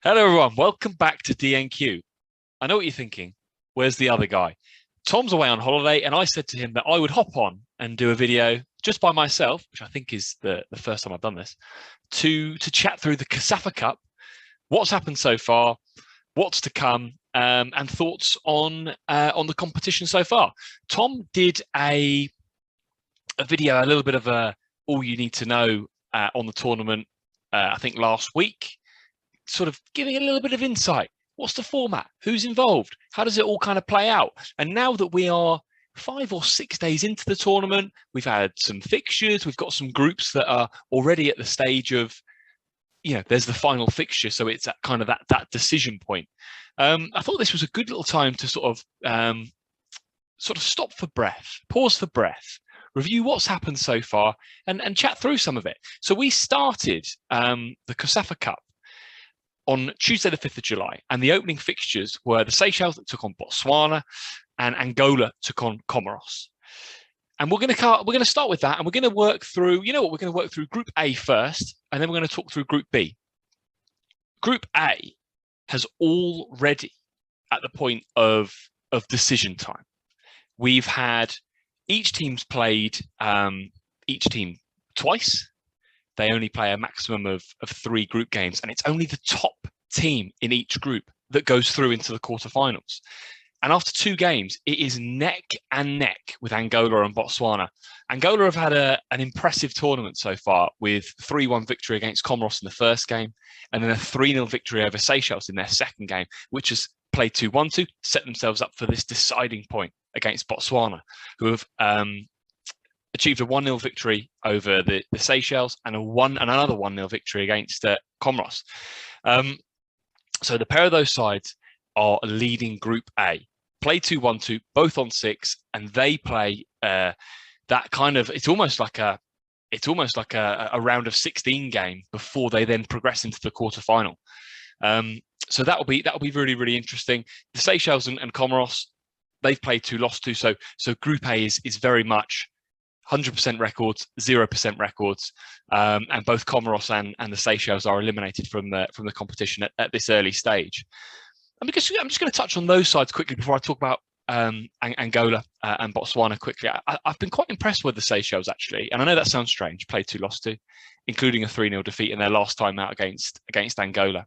Hello, everyone. Welcome back to DNQ. I know what you're thinking. Where's the other guy? Tom's away on holiday, and I said to him that I would hop on and do a video just by myself, which I think is the first time I've done this, to chat through the COSAFA Cup, what's happened so far, what's to come, and thoughts on the competition so far. Tom did a video, a little bit of a all you need to know on the tournament. I think last week, sort of giving a little bit of insight. What's the format? Who's involved? How does it all kind of play out? And now that we are 5 or 6 days into the tournament, we've had some fixtures, we've got some groups that are already at the stage of, there's the final fixture, so it's at kind of that decision point. I thought this was a good little time to sort of stop for breath, pause for breath, review what's happened so far, and chat through some of it. So we started the COSAFA Cup on Tuesday, the 5th of July, and the opening fixtures were the Seychelles that took on Botswana, and Angola took on Comoros. And we're going to start with that, and we're going to work through. We're going to work through Group A first, and then we're going to talk through Group B. Group A has already at the point of decision time. We've had each team's played each team twice. They only play a maximum of 3 group games, and it's only the top team in each group that goes through into the quarterfinals. And after 2 games, it is neck and neck with Angola and Botswana. Angola have had an impressive tournament so far, with 3-1 victory against Comoros in the first game, and then a 3-0 victory over Seychelles in their second game, which has played 2-1 to set themselves up for this deciding point against Botswana, who have achieved a 1-0 victory over the Seychelles and another 1-0 victory against Comoros. So the pair of those sides are leading Group A. Play 2-1-2, both on 6, and they play that kind of. It's almost like a round of 16 game before they then progress into the quarterfinal. So that'll be really, really interesting. The Seychelles and Comoros, they've played 2, lost 2. So Group A is very much 100% records, 0% records, and both Comoros and the Seychelles are eliminated from the competition at this early stage. I'm just going to touch on those sides quickly before I talk about Angola and Botswana quickly. I've been quite impressed with the Seychelles, actually, and I know that sounds strange. Played 2, lost 2, including a 3-0 defeat in their last time out against Angola.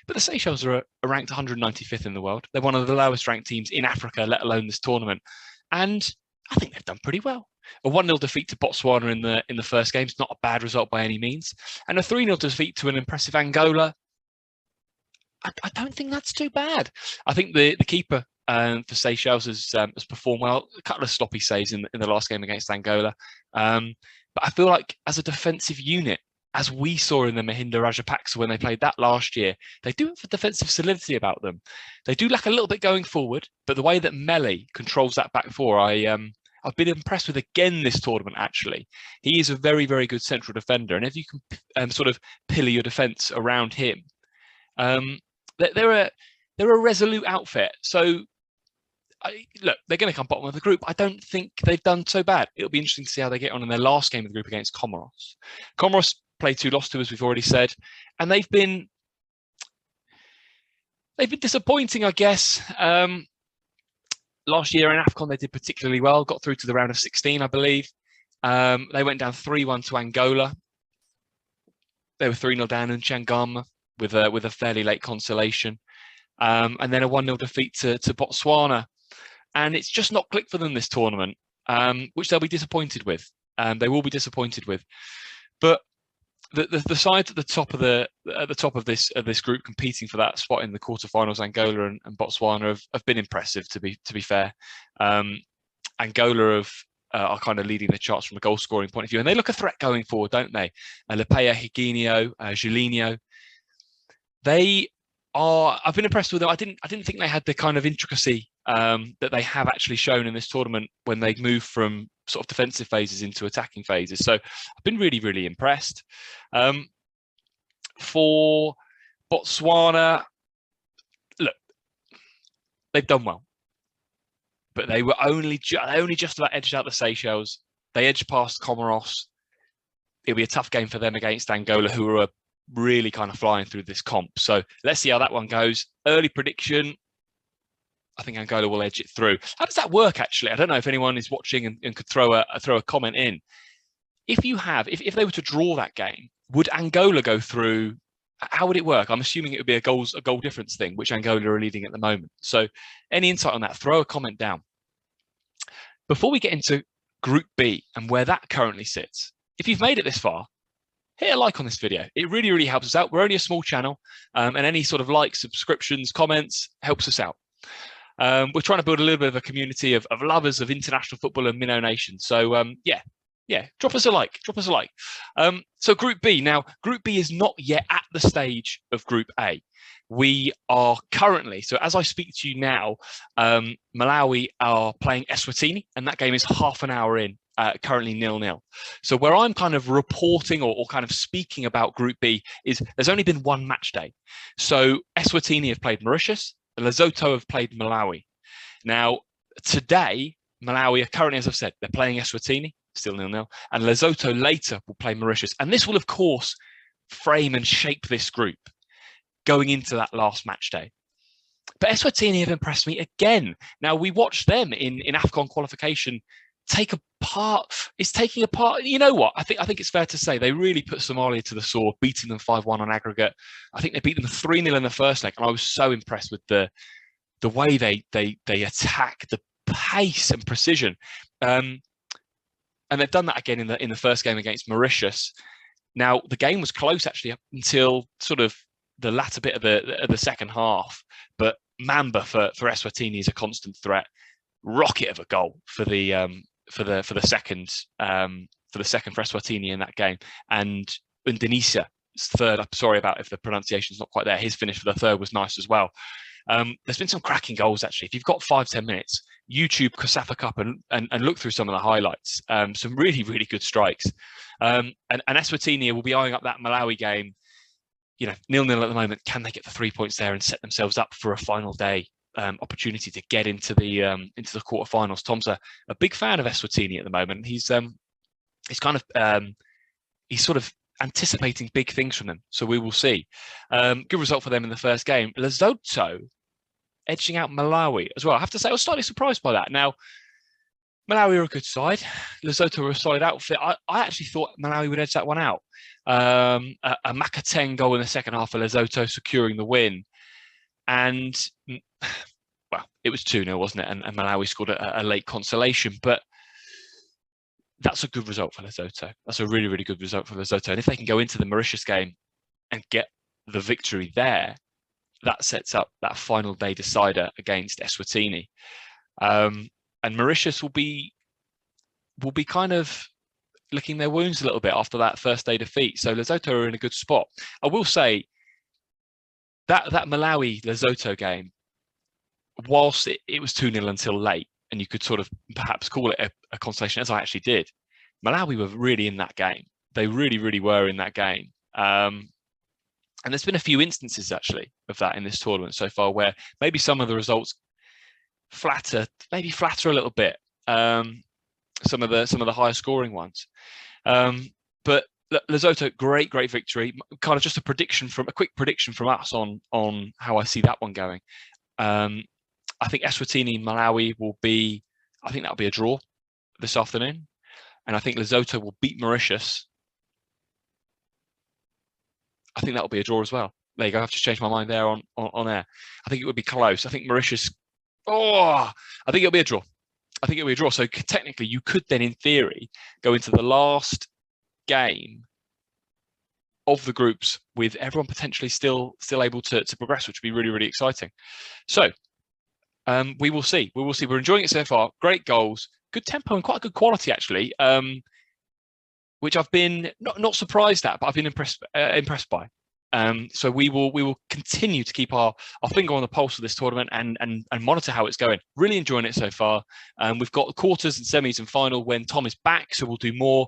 But the Seychelles are ranked 195th in the world. They're one of the lowest ranked teams in Africa, let alone this tournament, and I think they've done pretty well. A 1-0 defeat to Botswana in the first game is not a bad result by any means, and a 3-0 defeat to an impressive Angola, I don't think that's too bad. I think the keeper for Seychelles has performed well. A couple of sloppy saves in the last game against Angola, but I feel like as a defensive unit, as we saw in the Mahinda Rajapaksa when they played that last year, they do have a defensive solidity about them. They do lack a little bit going forward, but the way that Mele controls that back four, I've been impressed with again this tournament, actually. He is a very, very good central defender, and if you can sort of pillar your defence around him, they're a resolute outfit. So, look, they're going to come bottom of the group. I don't think they've done so bad. It'll be interesting to see how they get on in their last game of the group against Comoros. Comoros played 2, lost 2, as we've already said, and they've been disappointing, I guess. Last year in AFCON, they did particularly well, got through to the round of 16, I believe. They went down 3-1 to Angola. They were 3-0 down in Changama with a fairly late consolation. And then a 1-0 defeat to Botswana. And it's just not clicked for them this tournament, which they'll be disappointed with. They will be disappointed with. But the sides at the top of this group competing for that spot in the quarterfinals, Angola and Botswana have been impressive. To be fair, Angola are kind of leading the charts from a goal scoring point of view, and they look a threat going forward, don't they? Lepea, Higuinho, Julinho, they are. I've been impressed with them. I didn't think they had the kind of intricacy that they have actually shown in this tournament when they move from sort of defensive phases into attacking phases. So I've been really, really impressed. For Botswana, look, they've done well, but they were only just about edged out the Seychelles. They edged past Comoros. It'll be a tough game for them against Angola, who are really kind of flying through this comp. So let's see how that one goes. Early prediction, I think Angola will edge it through. How does that work, actually? I don't know if anyone is watching and could throw a comment in. If they were to draw that game, would Angola go through? How would it work? I'm assuming it would be a goal difference thing, which Angola are leading at the moment. So any insight on that, throw a comment down. Before we get into Group B and where that currently sits, if you've made it this far, hit a like on this video. It really, really helps us out. We're only a small channel, and any sort of likes, subscriptions, comments helps us out. We're trying to build a little bit of a community of lovers of international football and Minnow Nation. So yeah, drop us a like. So Group B. Now, Group B is not yet at the stage of Group A. We are currently, so as I speak to you now, Malawi are playing Eswatini, and that game is half an hour in, currently 0-0. So where I'm kind of reporting or kind of speaking about Group B is there's only been one match day. So Eswatini have played Mauritius, Lesotho have played Malawi. Now, today, Malawi are currently, as I've said, they're playing Eswatini, still 0-0, and Lesotho later will play Mauritius. And this will, of course, frame and shape this group going into that last match day. But Eswatini have impressed me again. Now, we watched them in AFCON qualification taking apart. You know what? I think it's fair to say they really put Somalia to the sword, beating them 5-1 on aggregate. I think they beat them 3-0 in the first leg, and I was so impressed with the way they attack, the pace and precision. And they've done that again in the first game against Mauritius. Now, the game was close actually up until sort of the latter bit of the second half, but Mamba for Eswatini is a constant threat. Rocket of a goal for the second for Eswatini in that game, and Indonesia third. I'm sorry about if the pronunciation is not quite there. His finish for the third was nice as well. There's been some cracking goals actually. If you've got 5-10 minutes, YouTube COSAFA Cup and look through some of the highlights. Some really, really good strikes. And Eswatini will be eyeing up that Malawi game. 0-0 at the moment. Can they get the 3 points there and set themselves up for a final day opportunity to get into the quarterfinals? Tom's a big fan of Eswatini at the moment. He's sort of anticipating big things from them. So we will see. Good result for them in the first game. Lesotho edging out Malawi as well. I have to say, I was slightly surprised by that. Now, Malawi are a good side. Lesotho are a solid outfit. I actually thought Malawi would edge that one out. A Makateng goal in the second half for Lesotho, securing the win. And, well, it was 2-0, wasn't it? And Malawi scored a late consolation. But that's a good result for Lesotho. That's a really, really good result for Lesotho. And if they can go into the Mauritius game and get the victory there, that sets up that final day decider against Eswatini. And Mauritius will be kind of licking their wounds a little bit after that first day defeat. So Lesotho are in a good spot. I will say that Malawi-Lesotho game, whilst it was 2-0 until late, and you could sort of perhaps call it a consolation, as I actually did, Malawi were really in that game. They really, really were in that game. And there's been a few instances, actually, of that in this tournament so far, where maybe some of the results flatter a little bit. Some of the higher scoring ones. But Lesotho, great victory. Kind of just a quick prediction from us on how I see that one going. I think Eswatini Malawi that'll be a draw this afternoon. And I think Lesotho will beat Mauritius. I think that'll be a draw as well. There you go. I've just changed my mind there on air. I think it would be close. I think Mauritius. I think it'll be a draw. So technically, you could then, in theory, go into the last game of the groups with everyone potentially still able to progress, which would be really, really exciting. So we will see. We're enjoying it so far. Great goals, good tempo, and quite a good quality actually. Which I've been not surprised at, but I've been impressed by. So we will continue to keep our finger on the pulse of this tournament and monitor how it's going. Really enjoying it so far. We've got the quarters and semis and final when Tom is back, so we'll do more.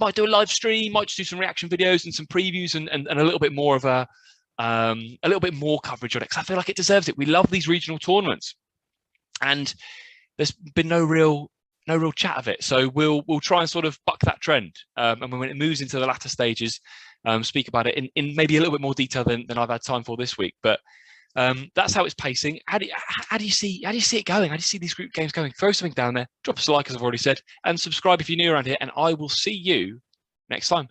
Might do a live stream, might just do some reaction videos and some previews and a little bit more of a little bit more coverage on it, because I feel like it deserves it. We love these regional tournaments, and there's been no real chat of it. So we'll try and sort of buck that trend. And when it moves into the latter stages, speak about it in maybe a little bit more detail than I've had time for this week. But that's how it's pacing. How do you see it going? How do you see these group games going? Throw something down there. Drop us a like, as I've already said, and subscribe if you're new around here. And I will see you next time.